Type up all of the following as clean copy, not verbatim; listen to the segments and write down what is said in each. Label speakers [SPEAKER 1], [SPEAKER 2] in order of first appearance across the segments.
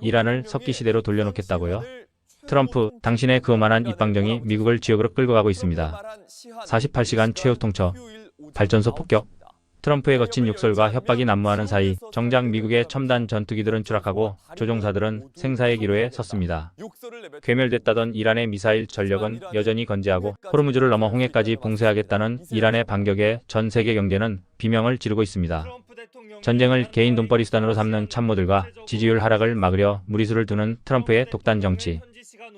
[SPEAKER 1] 이란을 석기 시대로 돌려놓겠다고요? 트럼프, 당신의 그만한 입방정이 미국을 지옥으로 끌고 가고 있습니다. 48시간 최후 통첩, 발전소 폭격. 트럼프의 거친 욕설과 협박이 난무하는 사이 정작 미국의 첨단 전투기들은 추락하고 조종사들은 생사의 기로에 섰습니다. 괴멸됐다던 이란의 미사일 전력은 여전히 건재하고 호르무즈를 넘어 홍해까지 봉쇄하겠다는 이란의 반격에 전 세계 경제는 비명을 지르고 있습니다. 전쟁을 개인 돈벌이 수단으로 삼는 참모들과 지지율 하락을 막으려 무리수를 두는 트럼프의 독단 정치.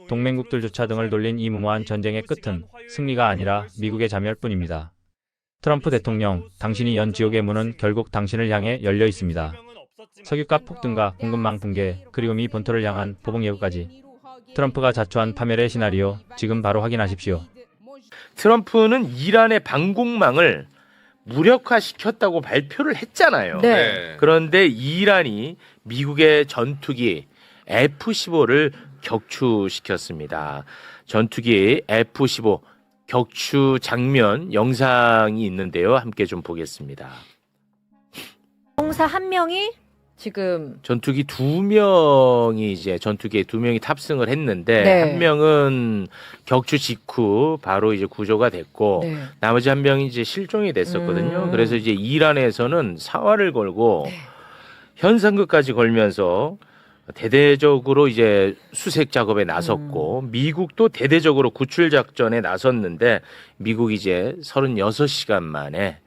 [SPEAKER 1] 동맹국들조차 등을 돌린 이 무모한 전쟁의 끝은 승리가 아니라 미국의 자멸뿐입니다. 트럼프 대통령, 당신이 연 지옥의 문은 결국 당신을 향해 열려 있습니다. 석유값 폭등과 공급망 붕괴, 그리고 미 본토를 향한 보복 예고까지. 트럼프가 자초한 파멸의 시나리오, 지금 바로 확인하십시오.
[SPEAKER 2] 트럼프는 이란의 방공망을 무력화시켰다고 발표를 했잖아요.
[SPEAKER 3] 네.
[SPEAKER 2] 그런데 이란이 미국의 전투기 F-15를 격추시켰습니다. 전투기 F-15 격추 장면 영상이 있는데요. 함께 좀 보겠습니다.
[SPEAKER 3] 형사 한 명이 지금
[SPEAKER 2] 전투기 두 명이 전투기에 두 명이 탑승을 했는데
[SPEAKER 3] 네.
[SPEAKER 2] 한 명은 격추 직후 바로 이제 구조가 됐고
[SPEAKER 3] 네.
[SPEAKER 2] 나머지 한 명이 이제 실종이 됐었거든요. 그래서 이제 이란에서는 사활을 걸고 현상금까지 걸면서 대대적으로 이제 수색 작업에 나섰고 미국도 대대적으로 구출 작전에 나섰는데 미국이 이제 36시간 만에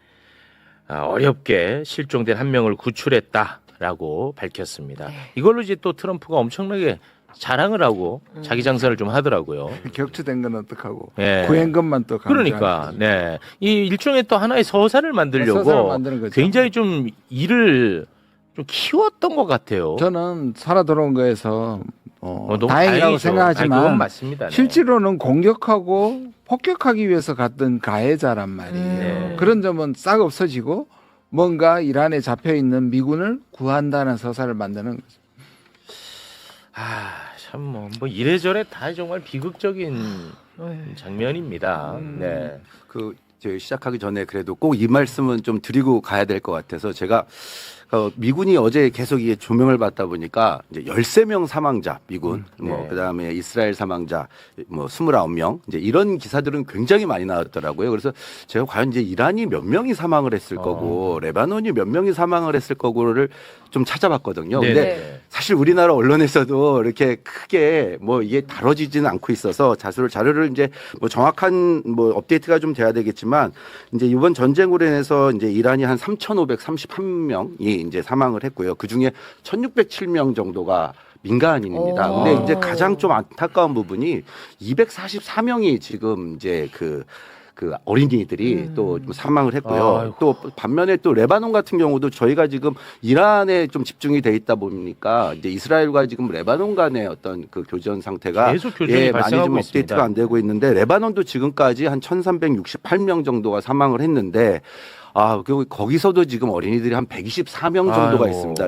[SPEAKER 2] 어렵게 실종된 한 명을 구출했다라고 밝혔습니다. 이걸로 이제 또 트럼프가 엄청나게 자랑을 하고 자기 장사를 좀 하더라고요.
[SPEAKER 4] 격추된 건 어떡하고
[SPEAKER 2] 예.
[SPEAKER 4] 구한 것만 또
[SPEAKER 2] 그러니까 네. 이 일종의 또 하나의 서사를 만들려고
[SPEAKER 4] 서사를 만드는 거죠.
[SPEAKER 2] 굉장히 좀 일을 좀 키웠던 것 같아요.
[SPEAKER 4] 저는 살아 돌아온 거에서
[SPEAKER 2] 너무
[SPEAKER 4] 다행이라고
[SPEAKER 2] 다행이죠.
[SPEAKER 4] 생각하지만
[SPEAKER 2] 그건 맞습니다. 네.
[SPEAKER 4] 실제로는 공격하고 폭격하기 위해서 갔던 가해자란 말이에요.
[SPEAKER 2] 네.
[SPEAKER 4] 그런 점은 싹 없어지고 뭔가 이란에 잡혀 있는 미군을 구한다는 서사를 만드는 거죠.
[SPEAKER 2] 참 뭐 이래저래 다 정말 비극적인 장면입니다. 네.
[SPEAKER 5] 저 시작하기 전에 그래도 꼭 이 말씀은 좀 드리고 가야 될 것 같아서 제가 미군이 어제 계속 이게 조명을 받다 보니까 이제 13명 사망자 미군,
[SPEAKER 2] 네.
[SPEAKER 5] 그다음에 이스라엘 사망자 29명 이제 이런 기사들은 굉장히 많이 나왔더라고요. 그래서 제가 과연 이제 이란이 몇 명이 사망을 했을 거고 레바논이 몇 명이 사망을 했을 거고를 좀 찾아봤거든요.
[SPEAKER 2] 네.
[SPEAKER 5] 근데 사실 우리나라 언론에서도 이렇게 크게 이게 다뤄지지는 않고 있어서 자료를 이제 정확한 업데이트가 좀 돼야 되겠지만 이제 이번 전쟁으로 인해서 이제 이란이 한 3,531명이 이제 사망을 했고요. 그 중에 1,607명 정도가 민간인입니다. 근데 이제 가장 좀 안타까운 부분이 244명이 지금 이제 그 어린이들이 또 좀 사망을 했고요.
[SPEAKER 2] 아이고.
[SPEAKER 5] 또 반면에 또 레바논 같은 경우도 저희가 지금 이란에 좀 집중이 돼 있다 보니까 이제 이스라엘과 지금 레바논 간의 어떤 그 교전 상태가
[SPEAKER 2] 계속 교전이
[SPEAKER 5] 많이
[SPEAKER 2] 발생하고
[SPEAKER 5] 좀
[SPEAKER 2] 있습니다.
[SPEAKER 5] 업데이트가 안 되고 있는데 레바논도 지금까지 한 1,368명 정도가 사망을 했는데 거기서도 지금 어린이들이 한 124명 정도가
[SPEAKER 2] 아이고.
[SPEAKER 5] 있습니다.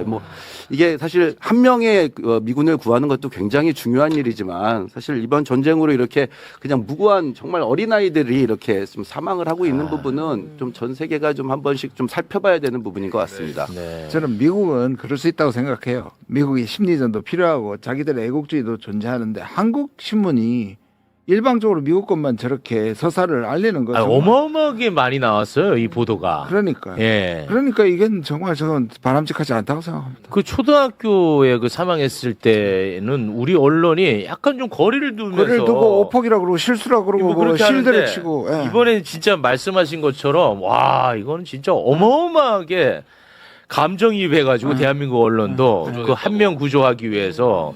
[SPEAKER 5] 이게 사실 한 명의 미군을 구하는 것도 굉장히 중요한 일이지만 사실 이번 전쟁으로 이렇게 그냥 무고한 정말 어린아이들이 이렇게 좀 사망을 하고 있는 부분은 좀 전 세계가 좀 한 번씩 좀 살펴봐야 되는 부분인 것 같습니다.
[SPEAKER 2] 네.
[SPEAKER 4] 저는 미국은 그럴 수 있다고 생각해요. 미국의 심리전도 필요하고 자기들의 애국주의도 존재하는데 한국 신문이 일방적으로 미국 것만 저렇게 서사를 알리는 거죠.
[SPEAKER 2] 어마어마하게 많이 나왔어요, 이 보도가.
[SPEAKER 4] 그러니까.
[SPEAKER 2] 예.
[SPEAKER 4] 그러니까 이건 정말 저는 바람직하지 않다고 생각합니다.
[SPEAKER 2] 그 초등학교에 그 사망했을 때는 우리 언론이 약간 좀 거리를 두면서
[SPEAKER 4] 그를 두고 오폭이라고 그러고 실수라고 그러고
[SPEAKER 2] 그렇게
[SPEAKER 4] 실드를
[SPEAKER 2] 하는데
[SPEAKER 4] 치고. 예.
[SPEAKER 2] 이번엔 진짜 말씀하신 것처럼 와 이거는 진짜 어마어마하게 감정이입해가지고 대한민국 언론도 그 한 명 구조하기 위해서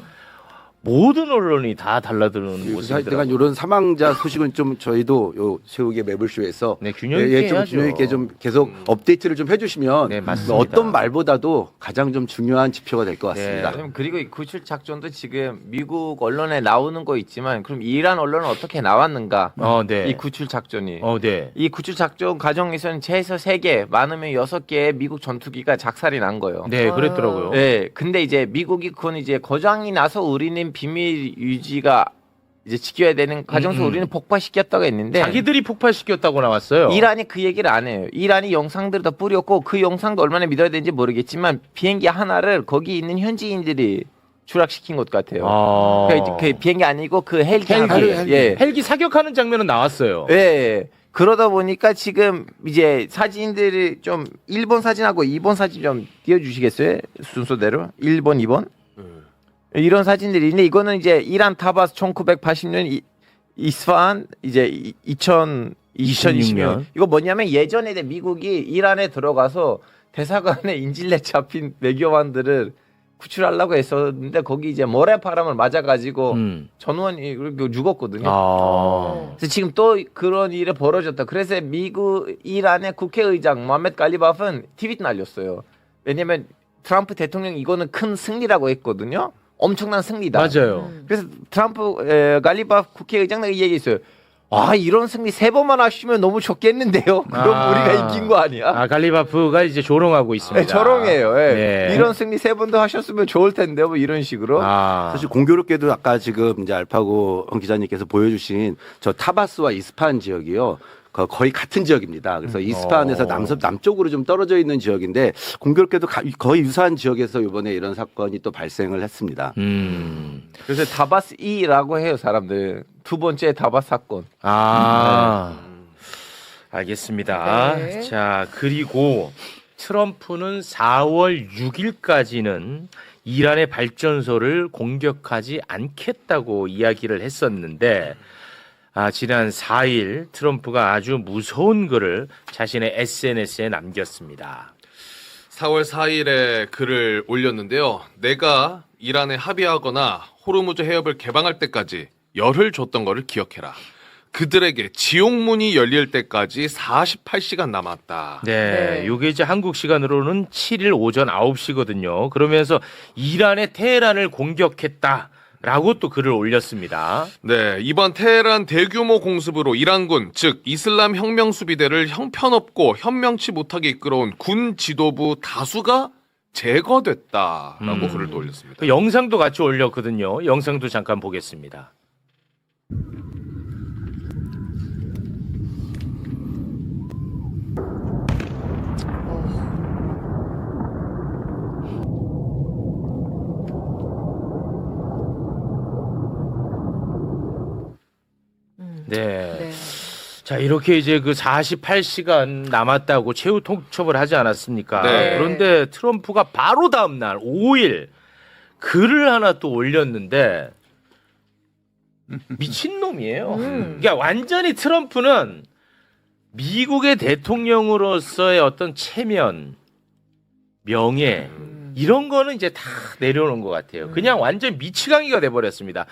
[SPEAKER 2] 모든 언론이 다 달라드는 모습이더라고요.
[SPEAKER 5] 내가 이런 사망자 소식은 좀 저희도 요 세우게 매불쇼에서
[SPEAKER 2] 네, 균형 있게
[SPEAKER 5] 좀
[SPEAKER 2] 해야죠.
[SPEAKER 5] 균형 있게 좀 계속 업데이트를 좀 해주시면
[SPEAKER 2] 네, 맞습니다.
[SPEAKER 5] 어떤 말보다도 가장 좀 중요한 지표가 될 것 같습니다.
[SPEAKER 6] 그리고 이 구출 작전도 지금 미국 언론에 나오는 거 있지만 그럼 이란 언론은 어떻게 나왔는가?
[SPEAKER 2] 네.
[SPEAKER 6] 이 구출 작전이.
[SPEAKER 2] 네.
[SPEAKER 6] 이 구출 작전 과정에서는 최소 3개, 많으면 6개의 미국 전투기가 작살이 난 거예요.
[SPEAKER 2] 네, 그랬더라고요.
[SPEAKER 6] 네, 근데 이제 미국이 그건 이제 고장이 나서 우리는 비밀 유지가 이제 지켜야 되는 과정에서 우리는 폭파시켰다고 했는데
[SPEAKER 2] 자기들이 폭발시켰다고 나왔어요.
[SPEAKER 6] 이란이 그 얘기를 안 해요. 이란이 영상들을 다 뿌렸고 그 영상도 얼마나 믿어야 되는지 모르겠지만 비행기 하나를 거기 있는 현지인들이 추락시킨 것 같아요.
[SPEAKER 2] 아.
[SPEAKER 6] 그 비행기 아니고 그 헬기.
[SPEAKER 2] 헬기.
[SPEAKER 6] 예.
[SPEAKER 2] 헬기 사격하는 장면은 나왔어요.
[SPEAKER 6] 예. 그러다 보니까 지금 이제 사진들이 좀 1번 사진하고 2번 사진 좀 띄워주시겠어요? 순서대로 1번, 2번. 이런 사진들이 있는데 이거는 이제 이란 타바스 1980년 이스파한 이제 2026년. 이거 뭐냐면 예전에 이제 미국이 이란에 들어가서 대사관에 인질내 잡힌 외교관들을 구출하려고 했었는데 거기 이제 모래바람을 맞아가지고 전원이 그리고 죽었거든요.
[SPEAKER 2] 아.
[SPEAKER 6] 그래서 지금 또 그런 일이 벌어졌다. 그래서 미국 이란의 국회의장 모하메드 갈리바프는 트윗 날렸어요. 왜냐면 트럼프 대통령 이거는 큰 승리라고 했거든요. 엄청난 승리다.
[SPEAKER 2] 맞아요.
[SPEAKER 6] 그래서 트럼프 갈리바프 국회의장이 얘기했어요. 아 이런 승리 3번만 하시면 너무 좋겠는데요. 그럼 우리가 이긴 거 아니야?
[SPEAKER 2] 아, 갈리바프가 이제 조롱하고 있습니다.
[SPEAKER 6] 네, 조롱해요. 예.
[SPEAKER 2] 네.
[SPEAKER 6] 이런 승리 3번도 하셨으면 좋을 텐데요. 뭐 이런 식으로.
[SPEAKER 2] 아.
[SPEAKER 5] 사실 공교롭게도 아까 지금 이제 알파고 기자님께서 보여주신 저 타바스와 이스파한 지역이요. 거의 같은 지역입니다. 그래서 이스파한에서 남쪽으로 좀 떨어져 있는 지역인데 공교롭게도 거의 유사한 지역에서 이번에 이런 사건이 또 발생을 했습니다.
[SPEAKER 6] 그래서 다바스 E라고 해요, 사람들. 두 번째 다바스 사건.
[SPEAKER 2] 아. 알겠습니다.
[SPEAKER 3] 네.
[SPEAKER 2] 자, 그리고 트럼프는 4월 6일까지는 이란의 발전소를 공격하지 않겠다고 이야기를 했었는데 지난 4일 트럼프가 아주 무서운 글을 자신의 SNS에 남겼습니다.
[SPEAKER 7] 4월 4일에 글을 올렸는데요. 내가 이란에 합의하거나 호르무즈 해협을 개방할 때까지 열을 줬던 거를 기억해라. 그들에게 지옥문이 열릴 때까지 48시간 남았다.
[SPEAKER 2] 네, 요게 이제 한국 시간으로는 7일 오전 9시거든요. 그러면서 이란의 테헤란을 공격했다. 라고 또 글을 올렸습니다.
[SPEAKER 7] 네, 이번 테헤란 대규모 공습으로 이란군, 즉 이슬람 혁명 수비대를 형편없고 현명치 못하게 이끌어온 군 지도부 다수가 제거됐다라고 글을 또 올렸습니다.
[SPEAKER 2] 그 영상도 같이 올렸거든요. 영상도 잠깐 보겠습니다. 네. 자, 이렇게 이제 그 48시간 남았다고 최후 통첩을 하지 않았습니까?
[SPEAKER 7] 네.
[SPEAKER 2] 그런데 트럼프가 바로 다음 날 5일 글을 하나 또 올렸는데 미친놈이에요. 그러니까 완전히 트럼프는 미국의 대통령으로서의 어떤 체면, 명예 이런 거는 이제 다 내려놓은 것 같아요. 그냥 완전 미치광이가 돼버렸습니다.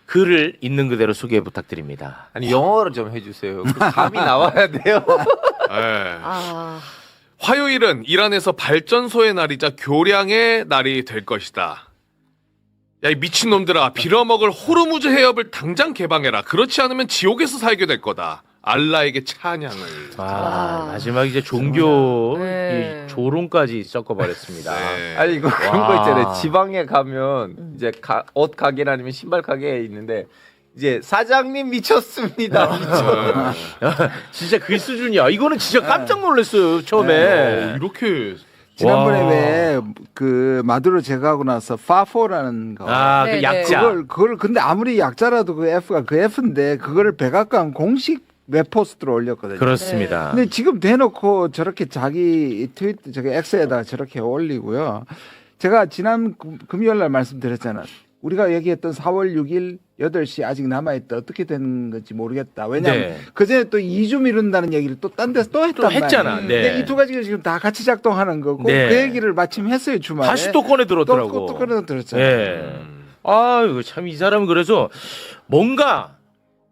[SPEAKER 2] 글을 있는 그대로 소개 부탁드립니다.
[SPEAKER 6] 아니 영어로 좀 해주세요. 그 감이 나와야 돼요.
[SPEAKER 7] 네. 화요일은 이란에서 발전소의 날이자 교량의 날이 될 것이다. 야, 이 미친놈들아, 빌어먹을 호르무즈 해협을 당장 개방해라. 그렇지 않으면 지옥에서 살게 될 거다. 알라에게 찬양을.
[SPEAKER 2] 마지막 이제 종교
[SPEAKER 3] 네.
[SPEAKER 2] 이 조롱까지 섞어버렸습니다.
[SPEAKER 7] 네.
[SPEAKER 6] 아니 이거 그런
[SPEAKER 2] 와.
[SPEAKER 6] 거 있잖아요. 지방에 가면 이제 옷 가게나 아니면 신발 가게에 있는데 이제 사장님 미쳤습니다. 미쳐.
[SPEAKER 2] 진짜 그 수준이야. 이거는 진짜 깜짝 놀랐어요 처음에.
[SPEAKER 7] 이렇게
[SPEAKER 4] 지난번에
[SPEAKER 2] 와.
[SPEAKER 4] 왜 그 마두로 제거하고 나서 파포라는 거.
[SPEAKER 2] 그
[SPEAKER 3] 네,
[SPEAKER 2] 약자.
[SPEAKER 4] 그걸 근데 아무리 약자라도 그 F가 그 F인데 그거를 백악관 공식 웹포스트로 올렸거든요.
[SPEAKER 2] 그렇습니다.
[SPEAKER 4] 근데 지금 대놓고 저렇게 자기 트위터 저기 X에다 저렇게 올리고요. 제가 지난 금요일 날 말씀드렸잖아요. 우리가 얘기했던 4월 6일 8시 아직 남아있다. 어떻게 된 건지 모르겠다. 왜냐하면
[SPEAKER 2] 네.
[SPEAKER 4] 그전에 또 2주 미룬다는 얘기를 또 딴 데서 또 했단
[SPEAKER 2] 했잖아.
[SPEAKER 4] 말이에요.
[SPEAKER 2] 네.
[SPEAKER 4] 근데 이 두 가지가 지금 다 같이 작동하는 거고
[SPEAKER 2] 네.
[SPEAKER 4] 그 얘기를 마침 했어요. 주말에.
[SPEAKER 2] 다시 또 꺼내 들었더라고.
[SPEAKER 4] 또 꺼내 들었잖아요.
[SPEAKER 2] 네. 아유 참 이 사람은 그래서 뭔가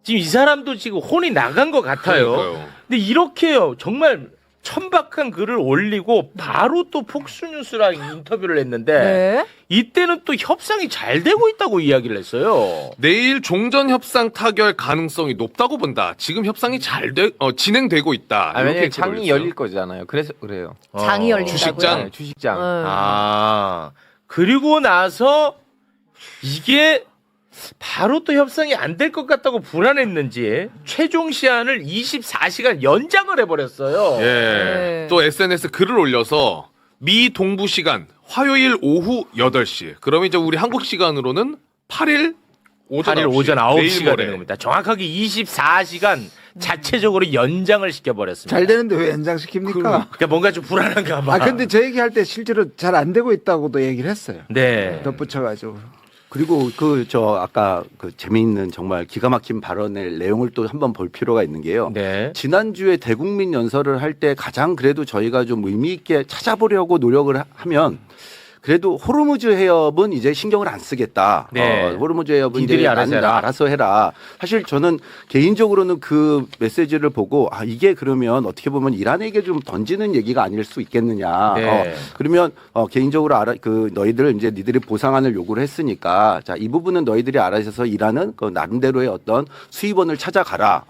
[SPEAKER 2] 지금 이 사람도 지금 혼이 나간 것 같아요.
[SPEAKER 7] 그러니까요.
[SPEAKER 2] 근데 이렇게요 정말 천박한 글을 올리고 바로 또 폭스뉴스랑 인터뷰를 했는데
[SPEAKER 3] 네.
[SPEAKER 2] 이때는 또 협상이 잘 되고 있다고 이야기를 했어요.
[SPEAKER 7] 내일 종전 협상 타결 가능성이 높다고 본다. 지금 협상이 진행되고 있다.
[SPEAKER 6] 아, 왜냐면
[SPEAKER 7] 이렇게
[SPEAKER 6] 장이
[SPEAKER 7] 글을
[SPEAKER 6] 열릴
[SPEAKER 7] 올렸어요.
[SPEAKER 6] 거잖아요. 그래서 그래요.
[SPEAKER 3] 장이 열린다고요?
[SPEAKER 7] 주식장.
[SPEAKER 6] 네, 주식장.
[SPEAKER 2] 아 그리고 나서 이게 바로 또 협상이 안 될 것 같다고 불안했는지 최종 시한을 24시간 연장을 해버렸어요.
[SPEAKER 7] 예.
[SPEAKER 3] 네.
[SPEAKER 7] 또 SNS 글을 올려서 미 동부 시간 화요일 오후 8시. 그러면 이제 우리 한국 시간으로는 8일 오전
[SPEAKER 2] 8일
[SPEAKER 7] 9시.
[SPEAKER 2] 오전
[SPEAKER 7] 내일
[SPEAKER 2] 9시가
[SPEAKER 7] 모레.
[SPEAKER 2] 되는 겁니다. 정확하게 24시간 자체적으로 연장을 시켜버렸습니다.
[SPEAKER 4] 잘 되는데 왜 연장시킵니까?
[SPEAKER 2] 그러니까 뭔가 좀 불안한가 봐.
[SPEAKER 4] 아 근데 저 얘기할 때 실제로 잘 안 되고 있다고도 얘기를 했어요.
[SPEAKER 2] 네.
[SPEAKER 4] 덧붙여가지고.
[SPEAKER 5] 그리고 그 저 아까 그 재미있는 정말 기가 막힌 발언의 내용을 또 한번 볼 필요가 있는 게요.
[SPEAKER 2] 네.
[SPEAKER 5] 지난주에 대국민 연설을 할 때 가장 그래도 저희가 좀 의미 있게 찾아보려고 노력을 하면 그래도 호르무즈 해협은 이제 신경을 안 쓰겠다.
[SPEAKER 2] 네.
[SPEAKER 5] 호르무즈 해협은
[SPEAKER 2] 니들이
[SPEAKER 5] 이제
[SPEAKER 2] 알아서 해라.
[SPEAKER 5] 알아서 해라. 사실 저는 개인적으로는 그 메시지를 보고 아 이게 그러면 어떻게 보면 이란에게 좀 던지는 얘기가 아닐 수 있겠느냐.
[SPEAKER 2] 네.
[SPEAKER 5] 그러면 개인적으로 그 너희들 이제 니들이 보상안을 요구를 했으니까 자 이 부분은 너희들이 알아서 이란은 그 나름대로의 어떤 수입원을 찾아가라.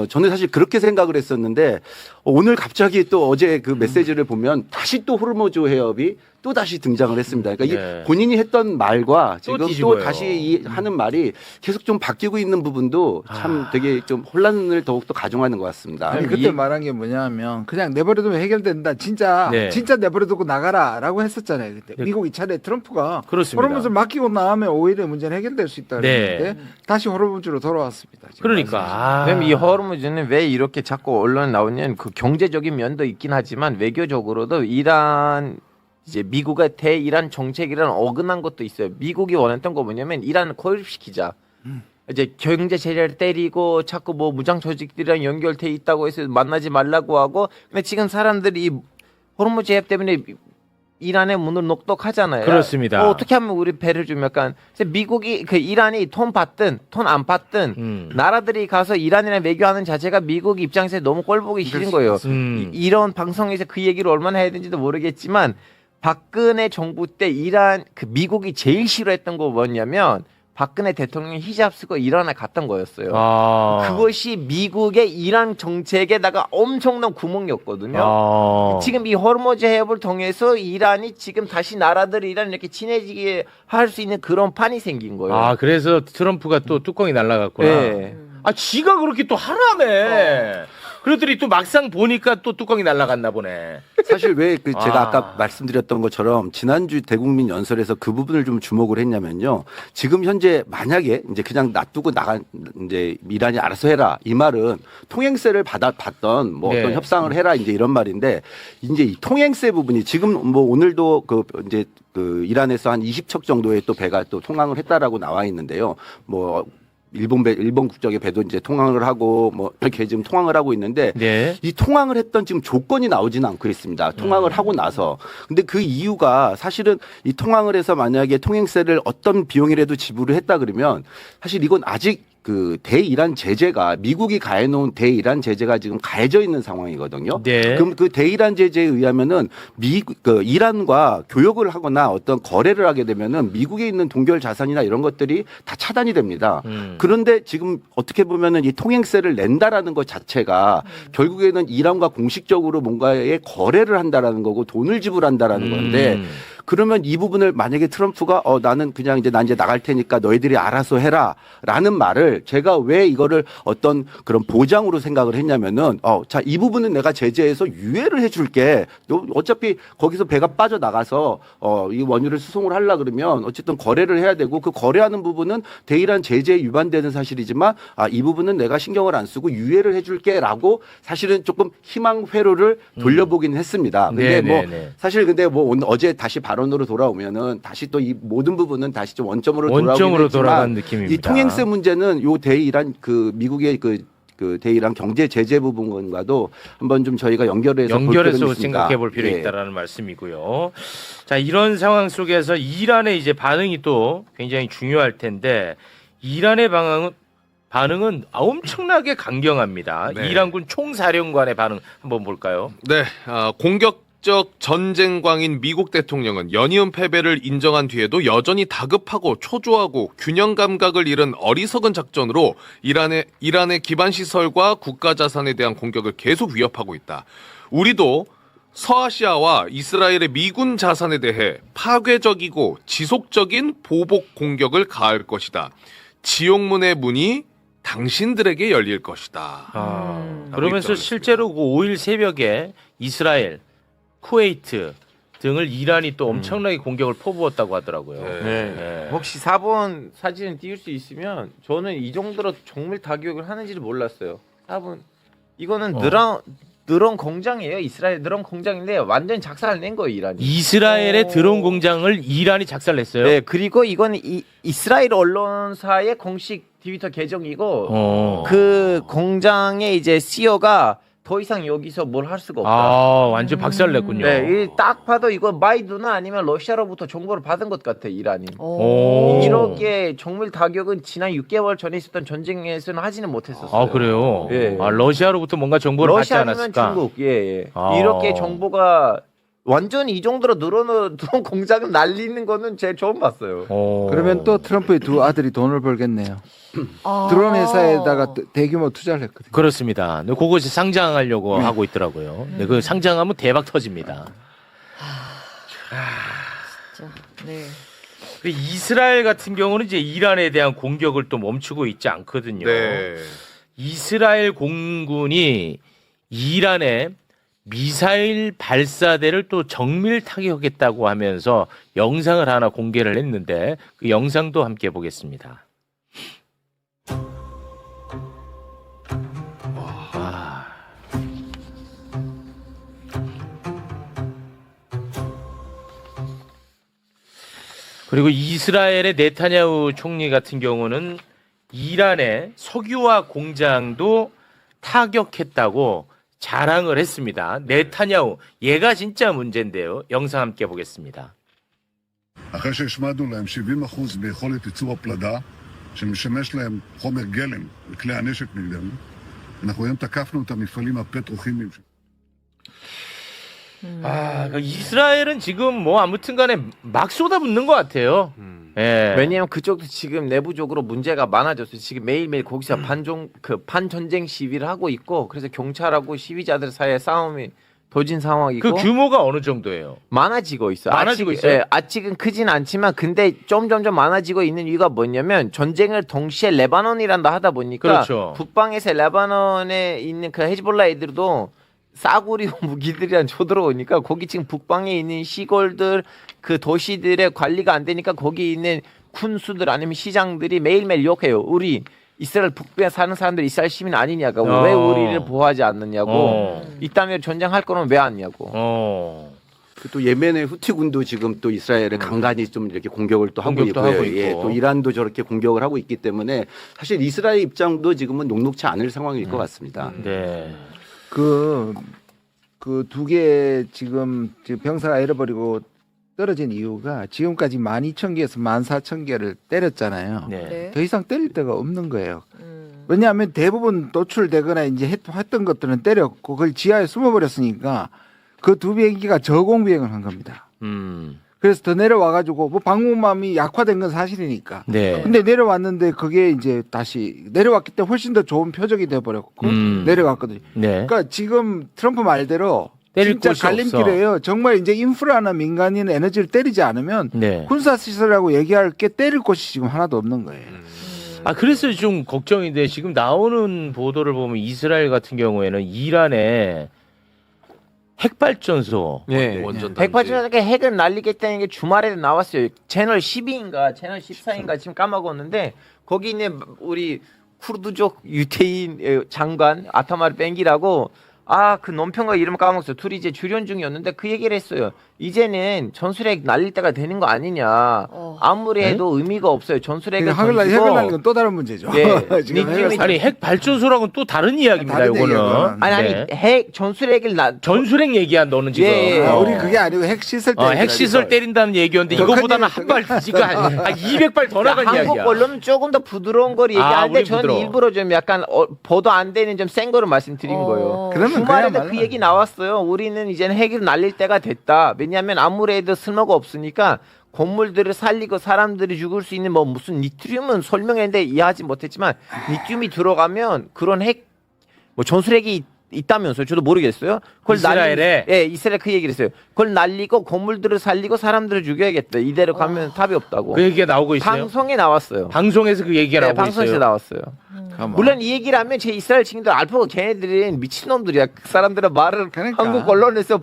[SPEAKER 5] 저는 사실 그렇게 생각을 했었는데 오늘 갑자기 또 어제 그 메시지를 보면 다시 또 호르무즈 해협이 또 다시 등장을 했습니다. 그러니까
[SPEAKER 2] 네.
[SPEAKER 5] 이게 본인이 했던 말과
[SPEAKER 2] 또
[SPEAKER 5] 지금 또
[SPEAKER 2] 뒤집어요.
[SPEAKER 5] 다시 하는 말이 계속 좀 바뀌고 있는 부분도 참 되게 좀 혼란을 더욱더 가중하는 것 같습니다.
[SPEAKER 4] 아니 그때 말한 게 뭐냐면 그냥 내버려두면 해결된다. 진짜
[SPEAKER 2] 네.
[SPEAKER 4] 진짜 내버려두고 나가라라고 했었잖아요. 그때
[SPEAKER 2] 네.
[SPEAKER 4] 미국 이차례 트럼프가
[SPEAKER 2] 그렇습니다.
[SPEAKER 4] 호르무즈를 맡기고 나면 오히려 문제는 해결될 수 있다
[SPEAKER 2] 네.
[SPEAKER 4] 그랬는데 다시 호르무즈로 돌아왔습니다. 지금
[SPEAKER 2] 그러니까
[SPEAKER 6] 그럼 이 호르무즈는 왜 이렇게 자꾸 언론에 나오냐면 그 경제적인 면도 있긴 하지만 외교적으로도 이란 이제 미국의 대이란 정책이랑 어긋난 것도 있어요. 미국이 원했던 거 뭐냐면 이란을 고립시키자. 이제 경제 제재를 때리고 자꾸 뭐 무장 조직들이랑 연결돼 있다고 해서 만나지 말라고 하고 근데 지금 사람들이 이 호르무즈 해협 때문에 이란의 문을 녹독하잖아요.
[SPEAKER 2] 그렇습니다.
[SPEAKER 6] 어떻게 하면 우리 배를 좀 약간 그래서 미국이 그 이란이 돈 받든 돈 안 받든 나라들이 가서 이란이랑 외교하는 자체가 미국 입장에서 너무 꼴보기 싫은 거예요. 이런 방송에서 그 얘기를 얼마나 해야 되는지도 모르겠지만 박근혜 정부 때 이란 그 미국이 제일 싫어했던 거 뭐냐면 박근혜 대통령이 히잡 쓰고 이란에 갔던 거였어요.
[SPEAKER 2] 아.
[SPEAKER 6] 그것이 미국의 이란 정책에다가 엄청난 구멍이었거든요. 지금 이 호르무즈 해협을 통해서 이란이 지금 다시 나라들이랑 이렇게 친해지게 할 수 있는 그런 판이 생긴 거예요.
[SPEAKER 2] 아, 그래서 트럼프가 또 뚜껑이 날아갔구나.
[SPEAKER 6] 네.
[SPEAKER 2] 아, 지가 그렇게 또 하라며. 그랬더니 또 막상 보니까 또 뚜껑이 날아갔나 보네.
[SPEAKER 5] 사실 왜 그 제가
[SPEAKER 2] 아.
[SPEAKER 5] 아까 말씀드렸던 것처럼 지난주 대국민 연설에서 그 부분을 좀 주목을 했냐면요. 지금 현재 만약에 이제 그냥 놔두고 나간 이제 이란이 알아서 해라 이 말은 통행세를 받던 뭐
[SPEAKER 2] 네.
[SPEAKER 5] 어떤 협상을 해라 이제 이런 말인데 이제 이 통행세 부분이 지금 뭐 오늘도 그 이제 그 이란에서 한 20척 정도의 또 배가 또 통항을 했다라고 나와 있는데요. 뭐 일본 국적의 배도 이제 통항을 하고 뭐 이렇게 지금 통항을 하고 있는데
[SPEAKER 2] 네.
[SPEAKER 5] 이 통항을 했던 지금 조건이 나오지는 않고 있습니다. 통항을 하고 나서. 근데 그 이유가 사실은 이 통항을 해서 만약에 통행세를 어떤 비용이라도 지불을 했다 그러면 사실 이건 아직 그 대이란 제재가 미국이 가해놓은 대이란 제재가 지금 가해져 있는 상황이거든요.
[SPEAKER 2] 네.
[SPEAKER 5] 그럼 그 대이란 제재에 의하면은 그 이란과 교역을 하거나 어떤 거래를 하게 되면은 미국에 있는 동결 자산이나 이런 것들이 다 차단이 됩니다. 그런데 지금 어떻게 보면은 이 통행세를 낸다라는 것 자체가 결국에는 이란과 공식적으로 뭔가의 거래를 한다라는 거고 돈을 지불한다라는 건데 그러면 이 부분을 만약에 트럼프가 나는 그냥 이제 난 이제 나갈 테니까 너희들이 알아서 해라라는 말을 제가 왜 이거를 어떤 그런 보장으로 생각을 했냐면은 자, 이 부분은 내가 제재해서 유예를 해줄게. 너 어차피 거기서 배가 빠져 나가서 이 원유를 수송을 하려 그러면 어쨌든 거래를 해야 되고 그 거래하는 부분은 대이란 제재에 위반되는 사실이지만 이 부분은 내가 신경을 안 쓰고 유예를 해줄게라고 사실은 조금 희망 회로를 돌려보긴 했습니다. 근데 뭐 사실 근데 뭐 오늘 어제 다시 발언으로 돌아오면은 다시 또 이 모든 부분은 다시 좀 원점으로
[SPEAKER 2] 돌아간 느낌입니다.
[SPEAKER 5] 이 통행세 문제는 요 대이란 그 미국의 그 대이란 경제 제재 부분과도 한번 좀 저희가 연결해서
[SPEAKER 2] 생각해 볼 필요 있다라는 말씀이고요. 자, 이런 상황 속에서 이란의 이제 반응이 또 굉장히 중요할 텐데 이란의 반응은 엄청나게 강경합니다.
[SPEAKER 7] 네.
[SPEAKER 2] 이란군 총사령관의 반응 한번 볼까요?
[SPEAKER 7] 네, 공격적 전쟁광인 미국 대통령은 연이은 패배를 인정한 뒤에도 여전히 다급하고 초조하고 균형 감각을 잃은 어리석은 작전으로 이란의 기반 시설과 국가 자산에 대한 공격을 계속 위협하고 있다. 우리도 서아시아와 이스라엘의 미군 자산에 대해 파괴적이고 지속적인 보복 공격을 가할 것이다. 지옥문의 문이 당신들에게 열릴 것이다.
[SPEAKER 2] 그러면서 실제로 그 5일 새벽에 이스라엘, 쿠웨이트 등을 이란이 또 엄청나게 공격을 퍼부었다고 하더라고요.
[SPEAKER 7] 네.
[SPEAKER 2] 네.
[SPEAKER 6] 혹시 4번 사진을 띄울 수 있으면 저는 이 정도로 정밀 타격을 하는지를 몰랐어요. 4번 이거는 드론 공장이에요. 이스라엘 드론 공장인데 완전 작살을 낸 거예요, 이란이.
[SPEAKER 2] 이스라엘의 드론 공장을 이란이 작살냈어요.
[SPEAKER 6] 네, 그리고 이거는 이스라엘 언론사의 공식 트위터 계정이고 그 공장의 이제 CEO가 더 이상 여기서 뭘 할 수가 없다.
[SPEAKER 2] 아, 완전 박살냈군요.
[SPEAKER 6] 네, 딱 봐도 이거 바이든은 아니면 러시아로부터 정보를 받은 것 같아, 이란이.
[SPEAKER 2] 오.
[SPEAKER 6] 이렇게 정밀 타격은 지난 6개월 전에 있었던 전쟁에서는 하지는 못했었어요.
[SPEAKER 2] 아, 그래요?
[SPEAKER 6] 예.
[SPEAKER 2] 아, 러시아로부터 뭔가 정보를 받지
[SPEAKER 6] 러시아면
[SPEAKER 2] 않았을까?
[SPEAKER 6] 중국, 예.
[SPEAKER 2] 아.
[SPEAKER 6] 이렇게 정보가 완전히 이 정도로 드론 공장을 날리는 거는 제가 처음 봤어요.
[SPEAKER 4] 그러면 또 트럼프의 두 아들이 돈을 벌겠네요.
[SPEAKER 3] 아.
[SPEAKER 4] 드론 회사에다가 대규모 투자를 했거든요.
[SPEAKER 2] 그렇습니다. 네, 그것이 상장하려고 하고 있더라고요. 네, 그 상장하면 대박 터집니다.
[SPEAKER 3] 진짜. 네.
[SPEAKER 2] 이스라엘 같은 경우는 이제 이란에 대한 공격을 또 멈추고 있지 않거든요.
[SPEAKER 7] 네.
[SPEAKER 2] 이스라엘 공군이 이란의 미사일 발사대를 또 정밀 타격했다고 하면서 영상을 하나 공개를 했는데 그 영상도 함께 보겠습니다. 와. 그리고 이스라엘의 네타냐후 총리 같은 경우는 이란의 석유화 공장도 타격했다고 자랑을 했습니다. 네타냐후 얘가 진짜 문제인데요. 영상 함께 보겠습니다.
[SPEAKER 8] אחרי שהשמדנו להם 70% ביכולת ייצור הפלדה, שמשמש להם חומר גלם לכלי הנשק נגדנו, אנחנו היום תקפנו את המפעלים הפטרוכימיים.
[SPEAKER 2] 아, 그 이스라엘은 지금 뭐 아무튼간에 막 쏟아붓는 것 같아요. 예.
[SPEAKER 6] 왜냐하면 그쪽도 지금 내부적으로 문제가 많아졌어요. 지금 매일매일 거기서 반전쟁 시위를 하고 있고, 그래서 경찰하고 시위자들 사이에 싸움이 벌어진 상황이고.
[SPEAKER 2] 그 규모가 어느 정도예요?
[SPEAKER 6] 많아지고 있어요.
[SPEAKER 2] 많아지고 있어요?
[SPEAKER 6] 아직은 크진 않지만 근데 점점 많아지고 있는 이유가 뭐냐면 전쟁을 동시에 레바논이란다 하다 보니까
[SPEAKER 2] 그렇죠.
[SPEAKER 6] 북방에서 레바논에 있는 그 헤즈볼라 애들도 싸구려 무기들이랑 쳐들어오니까 거기 지금 북방에 있는 시골들 그 도시들의 관리가 안 되니까 거기 있는 군수들 아니면 시장들이 매일매일 욕해요. 우리 이스라엘 북부에 사는 사람들 이스라엘 시민 아니냐고 왜 우리를 보호하지 않느냐고 이따면 전쟁할 거는 왜 안냐고.
[SPEAKER 5] 또 예멘의 후티군도 지금 또 이스라엘을 간간히 좀 이렇게 공격을 또 하고
[SPEAKER 2] 공격도
[SPEAKER 5] 있고요.
[SPEAKER 2] 하고 있고.
[SPEAKER 5] 예, 또 이란도 저렇게 공격을 하고 있기 때문에 사실 이스라엘 입장도 지금은 녹록치 않을 상황일 것 같습니다.
[SPEAKER 2] 네.
[SPEAKER 4] 그 두 개 지금 병사가 잃어버리고 떨어진 이유가 지금까지 12,000개에서 14,000개를 때렸잖아요.
[SPEAKER 2] 네.
[SPEAKER 3] 네.
[SPEAKER 4] 더 이상 때릴 데가 없는 거예요. 왜냐하면 대부분 노출되거나 이제 했던 것들은 때렸고 그걸 지하에 숨어버렸으니까 그 두 비행기가 저공 비행을 한 겁니다. 그래서 더 내려와가지고 뭐 방공망이 약화된 건 사실이니까.
[SPEAKER 2] 네.
[SPEAKER 4] 근데 내려왔는데 그게 이제 다시 내려왔기 때문에 훨씬 더 좋은 표적이 돼버렸고 내려갔거든요.
[SPEAKER 2] 네.
[SPEAKER 4] 그러니까 지금 트럼프 말대로
[SPEAKER 2] 때릴
[SPEAKER 4] 진짜
[SPEAKER 2] 곳이
[SPEAKER 4] 갈림길이에요. 정말 이제 인프라나 민간인 에너지를 때리지 않으면
[SPEAKER 2] 네.
[SPEAKER 4] 군사시설이라고 얘기할 게 때릴 곳이 지금 하나도 없는 거예요.
[SPEAKER 2] 아, 그래서 좀 걱정인데 지금 나오는 보도를 보면 이스라엘 같은 경우에는 이란에 핵발전소
[SPEAKER 6] 네.
[SPEAKER 7] 원전 단지.
[SPEAKER 6] 백파전에 핵을 날리겠다는 게 주말에 나왔어요. 채널 12인가 채널 14인가 지금 까먹었는데 거기 있는 우리 쿠르드족 유태인 장관 아타마르 뱅기라고 그 논평가 이름 까먹었어요. 둘이 이제 출연 중이었는데 그 얘기를 했어요. 이제는 전술핵 날릴 때가 되는 거 아니냐. 아무리 해도 의미가 없어요. 전술핵을
[SPEAKER 4] 그러니까 핵을
[SPEAKER 6] 던지고
[SPEAKER 4] 날리는 건 또 다른 문제죠.
[SPEAKER 6] 예.
[SPEAKER 4] 지금
[SPEAKER 6] 니낌이
[SPEAKER 2] 아니 핵발전소랑은 또 다른 이야기입니다.
[SPEAKER 4] 다른
[SPEAKER 2] 이거는
[SPEAKER 4] 얘기야,
[SPEAKER 6] 아니
[SPEAKER 2] 네.
[SPEAKER 6] 핵 전술핵을
[SPEAKER 2] 전술핵 얘기야 너는 지금.
[SPEAKER 6] 예, 예.
[SPEAKER 4] 우리 그게 아니고 핵시설 때리는
[SPEAKER 2] 핵시설 때린다는 얘기였는데
[SPEAKER 4] 더 큰
[SPEAKER 2] 이거보다는
[SPEAKER 4] 얘기-
[SPEAKER 2] 한 발 지금 한 200발 더 나간
[SPEAKER 6] 한국
[SPEAKER 2] 이야기야.
[SPEAKER 6] 언론은 조금 더 부드러운 걸 얘기하는데
[SPEAKER 2] 우리
[SPEAKER 6] 저는
[SPEAKER 2] 부드러워.
[SPEAKER 6] 일부러 좀 약간 보도 안 되는 좀 센 거를 말씀드린 거예요.
[SPEAKER 4] 그러면
[SPEAKER 6] 주말에도
[SPEAKER 4] 그야말로
[SPEAKER 6] 그 얘기 나왔어요. 우리는 이제는 핵을 날릴 때가 됐다. 왜냐하면 아무래도 쓸모가 없으니까 건물들을 살리고 사람들이 죽을 수 있는 뭐 무슨 니트륨은 설명했는데 이해하지 못했지만 니트륨이 들어가면 그런 핵 뭐 전술핵이 있다면서요. 저도 모르겠어요. 그걸
[SPEAKER 2] 이스라엘에?
[SPEAKER 6] 예, 이스라엘 그 얘기를 했어요. 그걸 날리고 건물들을 살리고 사람들을 죽여야겠다. 이대로 가면 답이 없다고.
[SPEAKER 2] 그 얘기가 나오고 있어요.
[SPEAKER 6] 방송에 나왔어요.
[SPEAKER 2] 방송에서 그 얘기가
[SPEAKER 6] 네,
[SPEAKER 2] 나오고
[SPEAKER 6] 방송에서
[SPEAKER 2] 있어요.
[SPEAKER 6] 나왔어요. 물론 이 얘기를 하면 제 이스라엘 친구들 알파고 걔네들은 미친놈들이야. 그 사람들은 말을
[SPEAKER 4] 그러니까.
[SPEAKER 6] 한국 언론에서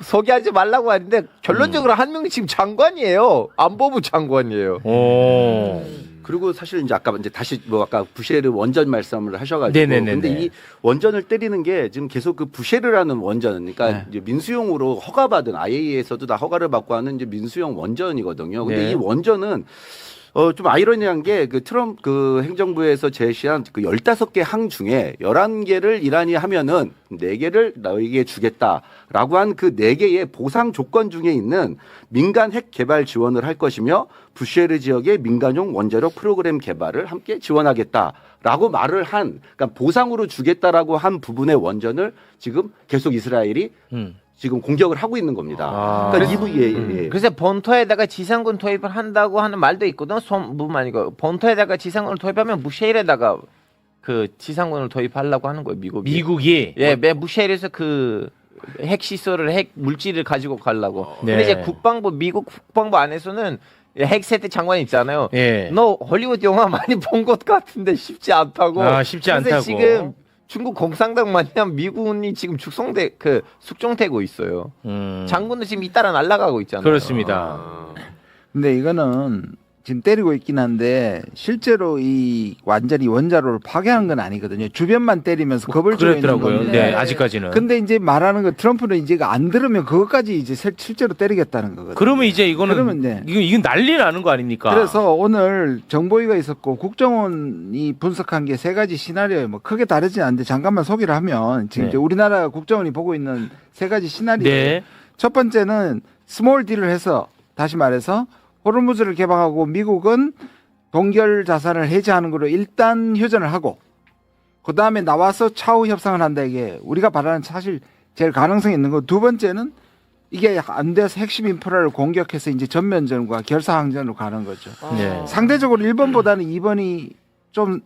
[SPEAKER 6] 소개하지 말라고 하는데 결론적으로 한 명이 지금 장관이에요. 안보부 장관이에요.
[SPEAKER 2] 오.
[SPEAKER 5] 그리고 사실 이제 아까 이제 다시 뭐 아까 부쉐르 원전 말씀을 하셔가지고
[SPEAKER 2] 네네네네.
[SPEAKER 5] 근데 이 원전을 때리는 게 지금 계속 그 부쉐르라는 원전 그러니까 이제 민수용으로 허가받은 IAEA에서도 다 허가를 받고 하는 이제 민수용 원전이거든요. 근데
[SPEAKER 2] 네.
[SPEAKER 5] 이 원전은 좀 아이러니한 게 그 트럼프 그 행정부에서 제시한 그 15개 항 중에 11개를 이란이 하면은 4개를 너에게 주겠다라고 한 그 4개의 보상 조건 중에 있는 민간 핵 개발 지원을 할 것이며 부쉐르 지역의 민간용 원자력 프로그램 개발을 함께 지원하겠다라고 말을 한 그러니까 보상으로 주겠다라고 한 부분의 원전을 지금 계속 이스라엘이 지금 공격을 하고 있는 겁니다.
[SPEAKER 2] 아.
[SPEAKER 5] 그러니까 예.
[SPEAKER 6] 그래서 본토에다가 지상군 투입을 한다고 하는 말도 있거든. 소문 아니고 본토에다가 지상군을 투입하면 무셰일에다가 그 지상군을 투입하려고 하는 거예요. 미국이. 예, 무셰일에서 그 핵 시설을 핵 물질을 가지고 가려고.
[SPEAKER 2] 네.
[SPEAKER 6] 근데 이제 미국 국방부 안에서는 핵 세대 장관이 있잖아요.
[SPEAKER 2] 예.
[SPEAKER 6] 너 헐리우드 영화 많이 본 것 같은데 쉽지 않다고.
[SPEAKER 2] 아, 쉽지
[SPEAKER 6] 그래서
[SPEAKER 2] 않다고.
[SPEAKER 6] 지금 중국 공산당 마냥 미군이 지금 숙종되고 있어요. 장군은 지금 잇따라 날아가고 있잖아요.
[SPEAKER 2] 그렇습니다.
[SPEAKER 4] 근데 이거는 지금 때리고 있긴 한데 실제로 이 완전히 원자로를 파괴하는 건 아니거든요. 주변만 때리면서 겁을 주고 있는
[SPEAKER 2] 그랬더라고요.
[SPEAKER 4] 건데.
[SPEAKER 2] 네, 아직까지는.
[SPEAKER 4] 근데 이제 말하는 거 트럼프는 이제 안 들으면 그것까지 이제 실제로 때리겠다는 거거든요.
[SPEAKER 2] 그러면 이제 이거는
[SPEAKER 4] 그러면 네.
[SPEAKER 2] 이건 난리 나는 거 아닙니까?
[SPEAKER 4] 그래서 오늘 정보위가 있었고 국정원이 분석한 게 3가지 시나리오에 뭐 크게 다르지 않는데 잠깐만 소개를 하면 지금
[SPEAKER 2] 네.
[SPEAKER 4] 이제 우리나라 국정원이 보고 있는 3가지 시나리오.
[SPEAKER 2] 네.
[SPEAKER 4] 첫 번째는 스몰 딜을 해서 다시 말해서 호르무즈를 개방하고 미국은 동결 자산을 해제하는 걸로 일단 휴전을 하고 그 다음에 나와서 차후 협상을 한다 이게 우리가 바라는 사실 제일 가능성이 있는 거. 두 번째는 이게 안 돼서 핵심 인프라를 공격해서 이제 전면전과 결사항전으로 가는 거죠.
[SPEAKER 2] 네.
[SPEAKER 4] 상대적으로 1번보다는 2번이 좀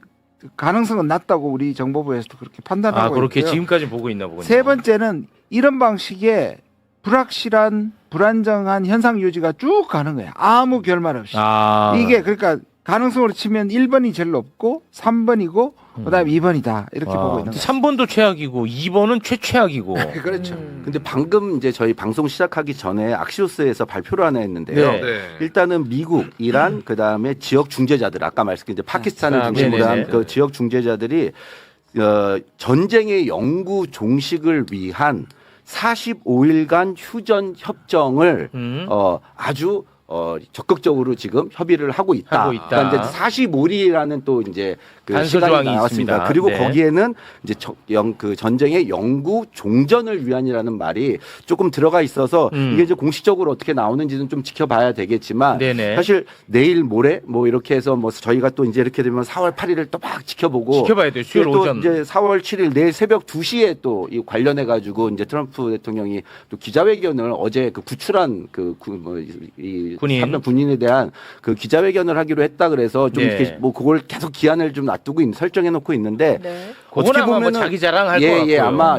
[SPEAKER 4] 가능성은 낮다고 우리 정보부에서도 그렇게 판단하고
[SPEAKER 2] 그렇게
[SPEAKER 4] 있고요.
[SPEAKER 2] 지금까지 보고 있나 보군요.
[SPEAKER 4] 세 번째는 이런 방식의 불확실한 불안정한 현상 유지가 쭉 가는 거야. 아무 결말 없이. 이게 그러니까 가능성으로 치면 1번이 제일 높고 3번이고 그다음에 2번이다. 이렇게 보고 있는 거예요.
[SPEAKER 2] 3번도 최악이고 2번은 최최악이고.
[SPEAKER 4] 그렇죠.
[SPEAKER 5] 근데 방금 이제 저희 방송 시작하기 전에 악시오스에서 발표를 하나 했는데요.
[SPEAKER 2] 네.
[SPEAKER 7] 네.
[SPEAKER 5] 일단은 미국, 이란, 그다음에 지역 중재자들 아까 말씀드린 이제 파키스탄을 중심으로
[SPEAKER 2] 네네네.
[SPEAKER 5] 한 그 지역 중재자들이 전쟁의 영구 종식을 위한 45일간 휴전 협정을 아주 적극적으로 지금 협의를 하고 있다.
[SPEAKER 2] 하고 있다.
[SPEAKER 5] 그러니까 이제 45일이라는 또 이제 그
[SPEAKER 2] 단서
[SPEAKER 5] 시간이
[SPEAKER 2] 조항이
[SPEAKER 5] 나왔습니다.
[SPEAKER 2] 있습니다.
[SPEAKER 5] 그리고
[SPEAKER 2] 네.
[SPEAKER 5] 거기에는 이제 그 전쟁의 영구 종전을 위한이라는 말이 조금 들어가 있어서 이게 이제 공식적으로 어떻게 나오는지는 좀 지켜봐야 되겠지만
[SPEAKER 2] 네네.
[SPEAKER 5] 사실 내일 모레 뭐 이렇게 해서 뭐 저희가 또 이제 이렇게 되면 4월 8일을 또 막 지켜보고
[SPEAKER 2] 지켜봐야 돼요. 수요일
[SPEAKER 5] 또
[SPEAKER 2] 오전.
[SPEAKER 5] 이제 4월 7일 내일 새벽 2시에 또 이 관련해 가지고 이제 트럼프 대통령이 또 기자회견을 어제 그 구출한 이
[SPEAKER 2] 군인.
[SPEAKER 5] 군인에 대한 그 기자회견을 하기로 했다 그래서 좀
[SPEAKER 2] 네.
[SPEAKER 5] 이렇게 뭐 그걸 계속 기한을 좀 놔두고 설정해 놓고 있는데
[SPEAKER 3] 네.
[SPEAKER 2] 그건 아마 뭐 자기 자랑할 것 같고요.
[SPEAKER 5] 아마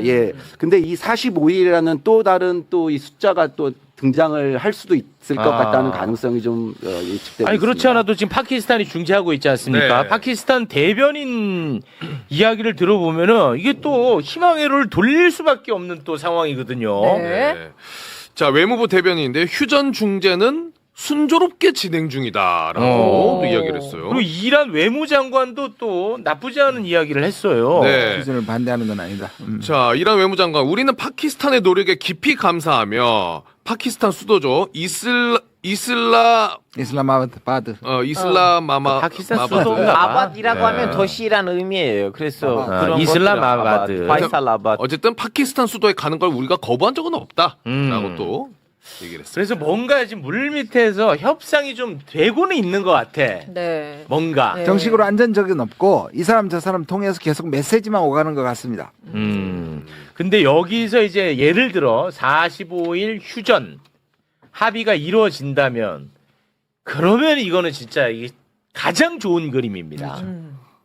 [SPEAKER 5] 근데 이 45일이라는 또 다른 또 이 숫자가 또 등장을 할 수도 있을 것 같다는 가능성이 좀 예측되고
[SPEAKER 2] 아니 그렇지
[SPEAKER 5] 있습니다.
[SPEAKER 2] 않아도 지금 파키스탄이 중재하고 있지 않습니까?
[SPEAKER 7] 네.
[SPEAKER 2] 파키스탄 대변인 이야기를 들어보면은 이게 또 희망회로를 돌릴 수밖에 없는 또 상황이거든요.
[SPEAKER 3] 네.
[SPEAKER 7] 네. 자, 외무부 대변인인데 휴전 중재는 순조롭게 진행 중이다라고 또 이야기를 했어요.
[SPEAKER 2] 그리고 이란 외무장관도 또 나쁘지 않은 이야기를 했어요.
[SPEAKER 7] 네.
[SPEAKER 4] 기준을 반대하는 건 아니다.
[SPEAKER 7] 자, 이란 외무장관, 우리는 파키스탄의 노력에 깊이 감사하며 파키스탄 수도죠.
[SPEAKER 4] 이슬라마바드.
[SPEAKER 2] 파키스탄
[SPEAKER 7] 마바드.
[SPEAKER 2] 수도인가?
[SPEAKER 6] 아바드라고
[SPEAKER 2] 네.
[SPEAKER 6] 하면 도시라는 의미예요. 그래서 그런
[SPEAKER 2] 이슬라마바드.
[SPEAKER 6] 파이살라바드.
[SPEAKER 7] 어쨌든 파키스탄 수도에 가는 걸 우리가 거부한 적은 없다라고 또 얘기를 했어요.
[SPEAKER 2] 그래서 뭔가 지금 물 밑에서 협상이 좀 되고는 있는 것 같아.
[SPEAKER 3] 네.
[SPEAKER 2] 뭔가.
[SPEAKER 3] 네.
[SPEAKER 4] 정식으로 안전 적은 없고 이 사람 저 사람 통해서 계속 메시지만 오가는 것 같습니다.
[SPEAKER 2] 근데 여기서 이제 예를 들어 45일 휴전 합의가 이루어진다면 그러면 이거는 진짜 이게 가장 좋은 그림입니다.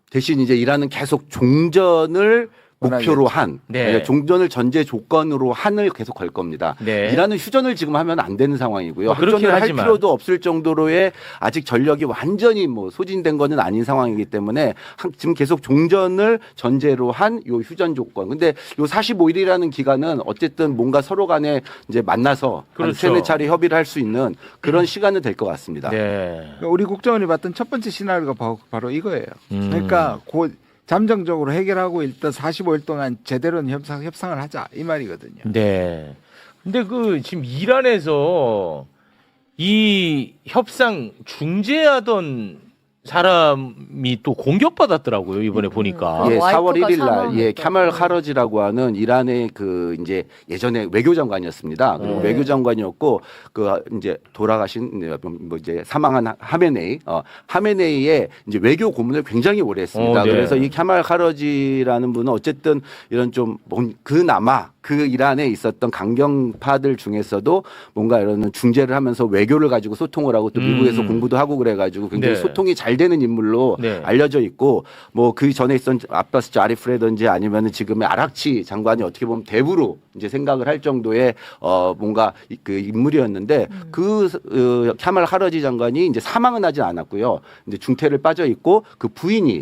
[SPEAKER 5] 대신 이제 이란은 계속 종전을 목표로 한
[SPEAKER 2] 네.
[SPEAKER 5] 종전을 전제 조건으로 한을 계속 걸 겁니다.
[SPEAKER 2] 네.
[SPEAKER 5] 이란은 휴전을 지금 하면 안 되는 상황이고요.
[SPEAKER 2] 그렇긴
[SPEAKER 5] 휴전을 할
[SPEAKER 2] 하지만.
[SPEAKER 5] 필요도 없을 정도로의 아직 전력이 완전히 뭐 소진된 거는 아닌 상황이기 때문에 지금 계속 종전을 전제로 한 요 휴전 조건. 근데 요 45일이라는 기간은 어쨌든 뭔가 서로 간에 이제 만나서 한
[SPEAKER 2] 그렇죠.
[SPEAKER 5] 세네 차례 협의를 할 수 있는 그런 시간은 될 것 같습니다.
[SPEAKER 2] 네.
[SPEAKER 4] 그러니까 우리 국정원이 봤던 첫 번째 시나리오가 바로 이거예요. 그러니까 잠정적으로 해결하고 일단 45일 동안 제대로 협상을 하자 이 말이거든요.
[SPEAKER 2] 네. 근데 그 지금 이란에서 이 협상 중재하던 사람이 또 공격받았더라고요, 이번에 보니까.
[SPEAKER 5] 예,
[SPEAKER 3] 와이프가
[SPEAKER 5] 4월 1일 날
[SPEAKER 3] 사망했다고.
[SPEAKER 5] 예, 카말 카러지라고 하는 이란의 그 이제 예전에 외교장관이었습니다. 그리고 외교장관이었고 그 이제 돌아가신 뭐 이제 사망한 하메네이의 이제 외교 고문을 굉장히 오래 했습니다.
[SPEAKER 2] 네.
[SPEAKER 5] 그래서 이 카말 카러지라는 분은 어쨌든 이런 좀 그나마 그 이란에 있었던 강경파들 중에서도 뭔가 이런 중재를 하면서 외교를 가지고 소통을 하고 또 미국에서 공부도 하고 그래가지고 굉장히
[SPEAKER 2] 네.
[SPEAKER 5] 소통이 잘 되는 인물로
[SPEAKER 2] 네.
[SPEAKER 5] 알려져 있고 뭐 그 전에 있던 아바스 자리프라든지 아니면은 지금의 아락치 장관이 어떻게 보면 대부로 이제 생각을 할 정도의 뭔가 그 인물이었는데 그 카말 하러지 장관이 이제 사망은 하지 않았고요. 이제 중태를 빠져 있고 그 부인이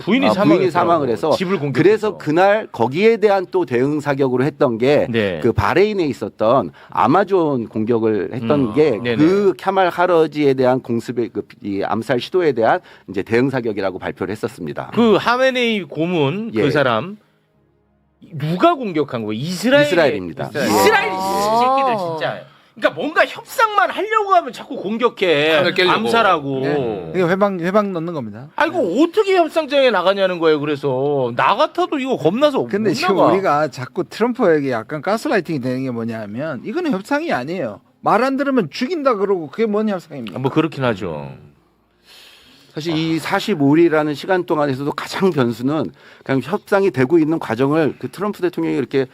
[SPEAKER 5] 사망을 해서
[SPEAKER 2] 집을 공격해서.
[SPEAKER 5] 그래서 그날 거기에 대한 또 대응 사격으로 했던 게
[SPEAKER 2] 네.
[SPEAKER 5] 그 바레인에 있었던 아마존 공격을 했던 게
[SPEAKER 2] 네네.
[SPEAKER 5] 그 카말 하러지에 대한 공습의 이 암살 시도에 대한 이제 대응 사격이라고 발표를 했었습니다.
[SPEAKER 2] 그 하메네이 고문 그
[SPEAKER 5] 예.
[SPEAKER 2] 사람 누가 공격한 거예요?
[SPEAKER 5] 이스라엘입니다.
[SPEAKER 2] 이스라엘
[SPEAKER 3] 아.
[SPEAKER 2] 새끼들 진짜. 그러니까 뭔가 협상만 하려고 하면 자꾸 공격해.
[SPEAKER 7] 하늘 깨려고.
[SPEAKER 2] 암살하고.
[SPEAKER 4] 이거 회방 넣는 겁니다.
[SPEAKER 2] 아이고 어떻게 협상장에 나가냐는 거예요. 그래서 나 같아도 이거 겁나서
[SPEAKER 4] 근데
[SPEAKER 2] 못
[SPEAKER 4] 지금
[SPEAKER 2] 나가.
[SPEAKER 4] 우리가 자꾸 트럼프에게 약간 가스라이팅이 되는 게 뭐냐면 이거는 협상이 아니에요. 말 안 들으면 죽인다 그러고 그게 뭔 협상입니까?
[SPEAKER 2] 뭐 그렇긴 하죠.
[SPEAKER 5] 사실 이 45일이라는 시간 동안에서도 가장 변수는 그냥 협상이 되고 있는 과정을 그 트럼프 대통령이 이렇게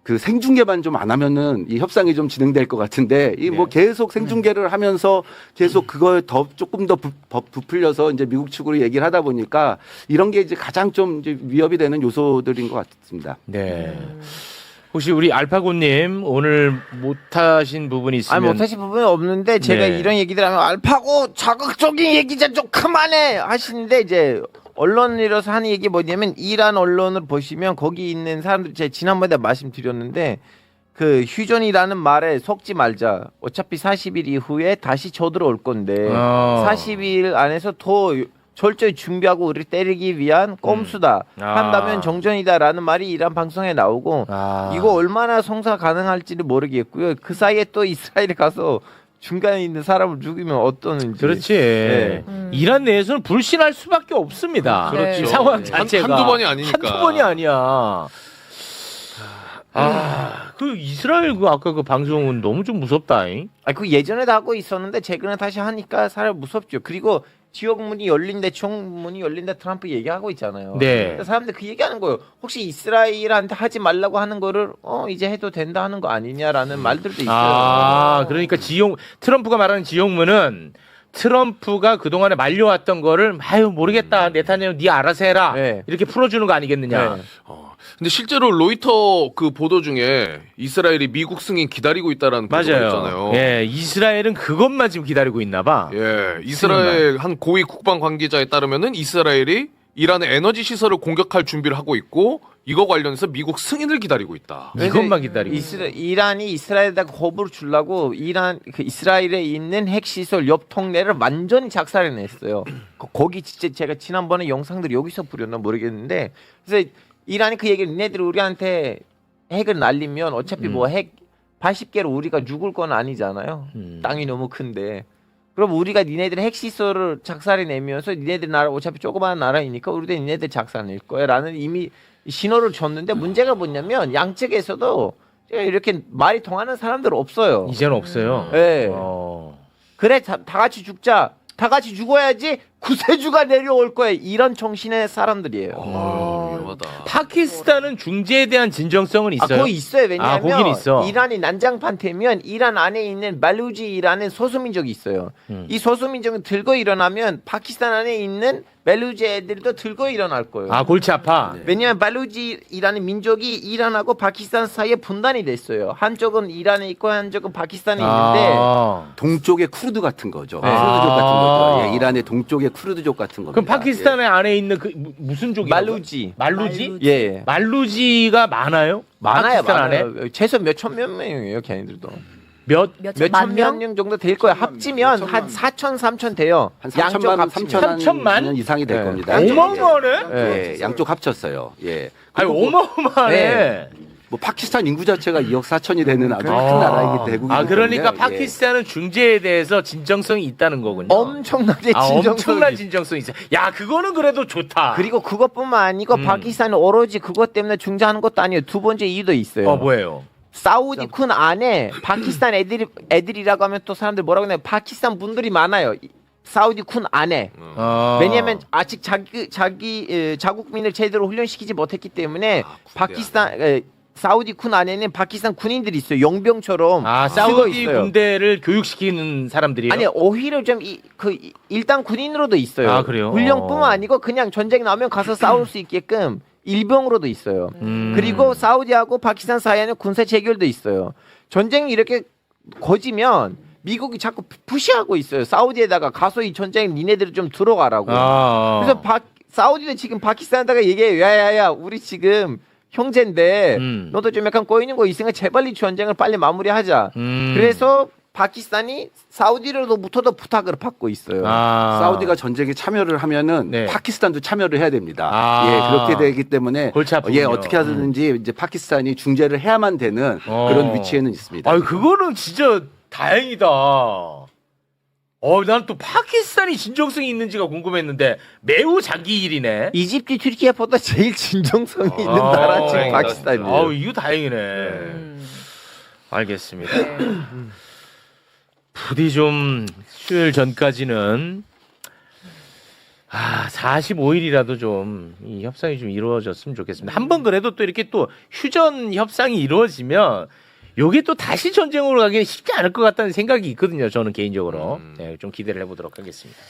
[SPEAKER 5] 그 생중계만 좀 안 하면은 이 협상이 좀 진행될 것 같은데 이 뭐 계속 생중계를 하면서 계속 그걸 더 조금 더 부풀려서 이제 미국 측으로 얘기를 하다 보니까 이런 게 이제 가장 좀 이제 위협이 되는 요소들인 것 같습니다.
[SPEAKER 2] 네. 혹시 우리 알파고님 오늘 못하신 부분이 있으면
[SPEAKER 6] 아니 못하신 부분은 없는데 제가
[SPEAKER 2] 네.
[SPEAKER 6] 이런 얘기들 하면 알파고 자극적인 얘기 좀 그만해 하시는데 이제 언론이라서 하는 얘기 뭐냐면 이란 언론을 보시면 거기 있는 사람들 제가 지난번에 말씀드렸는데 그 휴전이라는 말에 속지 말자. 어차피 40일 이후에 다시 쳐들어올 건데 40일 안에서 더 철저히 준비하고 우리를 때리기 위한 꼼수다. 한다면 정전이다라는 말이 이란 방송에 나오고 이거 얼마나 성사 가능할지는 모르겠고요. 그 사이에 또 이스라엘에 가서 중간에 있는 사람을 죽이면 어떠는지.
[SPEAKER 2] 그렇지.
[SPEAKER 6] 네.
[SPEAKER 2] 이란 내에서는 불신할 수밖에 없습니다.
[SPEAKER 3] 그렇죠.
[SPEAKER 2] 이 상황 자체가
[SPEAKER 7] 한두 번이 아니니까.
[SPEAKER 2] 한두 번이 아니야. 그 이스라엘 그 아까 그 방송은 너무 좀 무섭다잉.
[SPEAKER 6] 아, 그 예전에도 하고 있었는데 최근에 다시 하니까 사람 무섭죠. 그리고 지옥문이 열린데 총문이 열린데 트럼프 얘기하고 있잖아요.
[SPEAKER 2] 네.
[SPEAKER 6] 그러니까 사람들 그 얘기하는 거예요. 혹시 이스라엘한테 하지 말라고 하는 거를 이제 해도 된다 하는 거 아니냐라는 말들도 있어요.
[SPEAKER 2] 그러니까 트럼프가 말하는 지옥문은 트럼프가 그동안에 말려왔던 거를 아유 모르겠다 네타냐후 네 알아서 해라
[SPEAKER 6] 네.
[SPEAKER 2] 이렇게 풀어주는 거 아니겠느냐.
[SPEAKER 6] 네.
[SPEAKER 7] 근데 실제로 로이터 그 보도 중에 이스라엘이 미국 승인 기다리고 있다라는 보도가
[SPEAKER 2] 맞아요.
[SPEAKER 7] 있잖아요.
[SPEAKER 2] 예, 이스라엘은 그것만 지금 기다리고 있나 봐.
[SPEAKER 7] 예, 이스라엘 한 고위 국방 관계자에 따르면은 이스라엘이 이란의 에너지 시설을 공격할 준비를 하고 있고 이거 관련해서 미국 승인을 기다리고 있다.
[SPEAKER 2] 이것만 기다리고.
[SPEAKER 6] 이란이 이스라엘에다가 거부를 주려고 이스라엘에 있는 핵시설 옆 통내를 완전히 작살해냈어요. 거기 진짜 제가 지난번에 영상들 여기서 뿌렸나 모르겠는데 그래서 이란이 그 얘기를 니네들이 우리한테 핵을 날리면 어차피 뭐 핵 80개로 우리가 죽을 건 아니잖아요. 땅이 너무 큰데. 그럼 우리가 니네들의 핵시설을 작살해내면서 니네들 나라 어차피 조그마한 나라이니까 우리도 니네들 작살낼 거야 라는 이미 신호를 줬는데 문제가 뭐냐면 양측에서도 이렇게 말이 통하는 사람들 없어요.
[SPEAKER 2] 이제는 없어요.
[SPEAKER 6] 네. 그래 다 같이 죽자. 다 같이 죽어야지 구세주가 내려올 거야. 이런 정신의 사람들이에요.
[SPEAKER 7] 위험하다.
[SPEAKER 2] 파키스탄은 중재에 대한 진정성은 있어요.
[SPEAKER 6] 그거 있어요. 왜냐하면
[SPEAKER 2] 거긴 있어.
[SPEAKER 6] 이란이 난장판되면 이란 안에 있는 말루지라는 소수민족이 있어요. 이 소수민족은 들고 일어나면 파키스탄 안에 있는 말루지 애들도 들고 일어날 거예요.
[SPEAKER 2] 골치 아파.
[SPEAKER 6] 왜냐하면 말루지라는 민족이 이란하고 파키스탄 사이에 분단이 됐어요. 한쪽은 이란에 있고 한쪽은 파키스탄에 있는데
[SPEAKER 5] 동쪽의 쿠르드 같은 거죠.
[SPEAKER 2] 네.
[SPEAKER 5] 쿠르드족 같은 거죠. 예, 이란의 동쪽의 쿠르드족 같은 겁니다.
[SPEAKER 2] 그럼 파키스탄의 안에 있는 그 무슨 족이요?
[SPEAKER 6] 말루지.
[SPEAKER 2] 말루지?
[SPEAKER 6] 예.
[SPEAKER 2] 말루지가 많아요?
[SPEAKER 6] 많아요.
[SPEAKER 2] 파키스탄 안에?
[SPEAKER 6] 많아요. 최소 몇천 명이에요, 걔네들도.
[SPEAKER 3] 몇천
[SPEAKER 6] 몇천 명 정도 될 거예요. 합치면 한 4천, 3천 돼요.
[SPEAKER 5] 한
[SPEAKER 6] 양쪽
[SPEAKER 5] 3천만,
[SPEAKER 6] 합치면.
[SPEAKER 2] 3천만?
[SPEAKER 5] 이상이 될
[SPEAKER 6] 네.
[SPEAKER 5] 겁니다.
[SPEAKER 2] 어마어마하네?
[SPEAKER 5] 예, 양쪽 합쳤어요. 예.
[SPEAKER 2] 아니,
[SPEAKER 5] 그리고
[SPEAKER 2] 어마어마하네.
[SPEAKER 6] 네.
[SPEAKER 5] 뭐 파키스탄 인구 자체가 2억 4천이 되는 아주 큰
[SPEAKER 2] 아.
[SPEAKER 5] 나라이기 때문에.
[SPEAKER 2] 그러니까 파키스탄은 중재에 대해서 진정성이 있다는 거군요.
[SPEAKER 6] 엄청나게 진정성이.
[SPEAKER 2] 엄청난 진정성이 있어. 야, 그거는 그래도 좋다.
[SPEAKER 6] 그리고 그것뿐만 아니고 파키스탄은 오로지 그것 때문에 중재하는 것도 아니에요. 두 번째 이유도 있어요.
[SPEAKER 2] 뭐예요?
[SPEAKER 6] 사우디 군 안에 파키스탄 애들이라고 하면 또 사람들 뭐라고 하냐면 파키스탄 분들이 많아요. 사우디 군 안에. 왜냐하면 아직 자기 자국민을 제대로 훈련시키지 못했기 때문에 파키스탄 사우디 군 안에는 파키스탄 군인들이 있어요. 용병처럼 쓰고
[SPEAKER 2] 사우디
[SPEAKER 6] 있어요.
[SPEAKER 2] 군대를 교육시키는 사람들이요?
[SPEAKER 6] 아니 오히려 좀 일단 군인으로도 있어요.
[SPEAKER 2] 그래요?
[SPEAKER 6] 훈련뿐만 아니고 그냥 전쟁 나오면 가서 싸울 수 있게끔 일병으로도 있어요. 그리고 사우디하고 파키스탄 사이에는 군사 재결도 있어요. 전쟁이 이렇게 거지면 미국이 자꾸 푸시하고 있어요. 사우디에다가 가서 이 전쟁 니네들이 좀 들어가라고. 그래서 사우디는 지금 파키스탄에다가 얘기해요. 야야야 우리 지금 형제인데 너도 좀 약간 꼬이는 거 있으니까 제발 이 전쟁을 빨리 마무리하자. 그래서 파키스탄이 사우디로부터도 부탁을 받고 있어요.
[SPEAKER 5] 사우디가 전쟁에 참여를 하면은
[SPEAKER 2] 네.
[SPEAKER 5] 파키스탄도 참여를 해야 됩니다. 예, 그렇게 되기 때문에
[SPEAKER 2] 골치 아프군요.
[SPEAKER 5] 예, 어떻게 하든지 이제 파키스탄이 중재를 해야만 되는 그런 위치에는 있습니다.
[SPEAKER 2] 그거는 진짜 다행이다. 난 또 파키스탄이 진정성이 있는지가 궁금했는데 매우 자기 일이네.
[SPEAKER 6] 이집트, 튀르키예보다 제일 진정성이 있는 나라 지금
[SPEAKER 2] 그러니까.
[SPEAKER 6] 파키스탄이에요.
[SPEAKER 2] 이거 다행이네. 알겠습니다. 부디 좀 수요일 전까지는 45일이라도 좀 이 협상이 좀 이루어졌으면 좋겠습니다. 한 번 그래도 또 이렇게 또 휴전 협상이 이루어지면 요게 또 다시 전쟁으로 가기는 쉽지 않을 것 같다는 생각이 있거든요. 저는 개인적으로 좀 기대를 해보도록 하겠습니다.